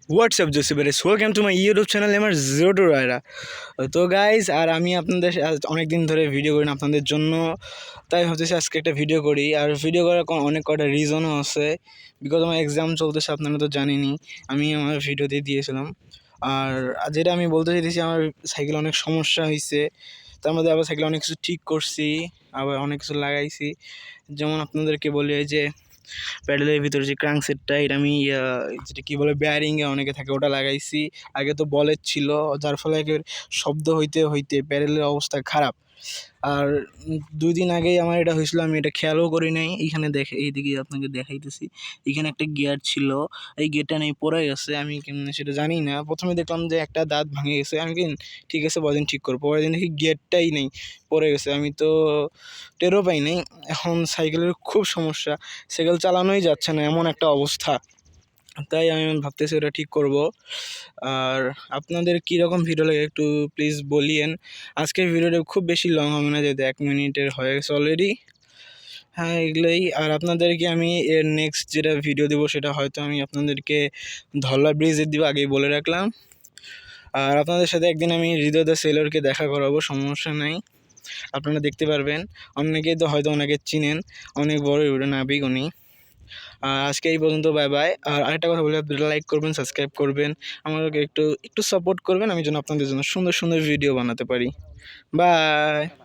WhatsApp জোসিফারিস welcome to my YouTube channel আমার zero two রায়রা। তো গাইজ আর আমি আপনাদের অনেক দিন ধরে ভিডিও করি না আপনাদের জন্য, তাই ভাবতেছি আজকে একটা ভিডিও করি। আর ভিডিও করার অনেক কটা রিজনও আছে, বিকজ আমার এক্সাম চলতেছে, আপনারা তো জানেনই। আমি আমার ভিডিওতে দিয়েছিলাম। আর যেটা আমি বলতে চাইতেছি, আমার সাইকেলে অনেক সমস্যা হয়েছে, তার মধ্যে আবার সাইকেলে অনেক কিছু ঠিক করছি, আবার অনেক কিছু লাগাইছি। যেমন আপনাদেরকে বলি, এই যে প্যাডেলের ভিতরে যে ক্রাঙ্ক সেটটা, এটা আমি যেটা কী বলে বেয়ারিংয়ে অনেকে থাকে, ওটা লাগাইছি। আগে তো বলের ছিল, যার ফলে শব্দ হইতে হইতে প্যাডেলের অবস্থা খারাপ। আর 2 দিন আগেই আমার এটা হয়েছিল, আমি এটা খেয়ালও করি নাই। এইখানে এইদিকে আপনাকে দেখাইতেছি, এখানে একটা গিয়ার ছিল, এই গিয়ারটা নেই, পড়ে গেছে। আমি সেটা জানি না, প্রথমে দেখলাম যে একটা দাঁত ভেঙে গেছে। আমি ঠিক আছে, পরের দিন ঠিক করবো, পরের দিন দেখি গিয়ারটাই নেই, পড়ে গেছে। আমি তো টেরও পাই নাই। এখন সাইকেলের খুব সমস্যা, সাইকেল চালানোই যাচ্ছে না, এমন একটা অবস্থা। তাই আমি ভাবতেছি ওটা ঠিক করব। আর আপনাদের কীরকম ভিডিও লাগে একটু প্লিজ বলিয়েন। আজকের ভিডিওটা খুব বেশি লং হবে না, যেহেতু 1 মিনিটের হয়ে গেছে অলরেডি। হ্যাঁ, এগুলোই। আর আপনাদেরকে আমি এর নেক্সট যেটা ভিডিও দেবো, সেটা হয়তো আমি আপনাদেরকে ধলা ব্রিজের দিব, আগেই বলে রাখলাম। আর আপনাদের সাথে একদিন আমি হৃদয় দ্য সেলরকে দেখা করাবো, সমস্যা নাই, আপনারা দেখতে পারবেন। অনেকেই তো হয়তো ওনাকে চিনেন, অনেক বড় ইউটিউব নাবিক উনি। আজকে এই পর্যন্ত, বাই বাই। আর আরেকটা কথা বলি, আপনারা লাইক করবেন, সাবস্ক্রাইব করবেন, আমাকে একটু একটু সাপোর্ট করবেন, আমি যেন আপনাদের জন্য সুন্দর সুন্দর ভিডিও বানাতে পারি। বাই।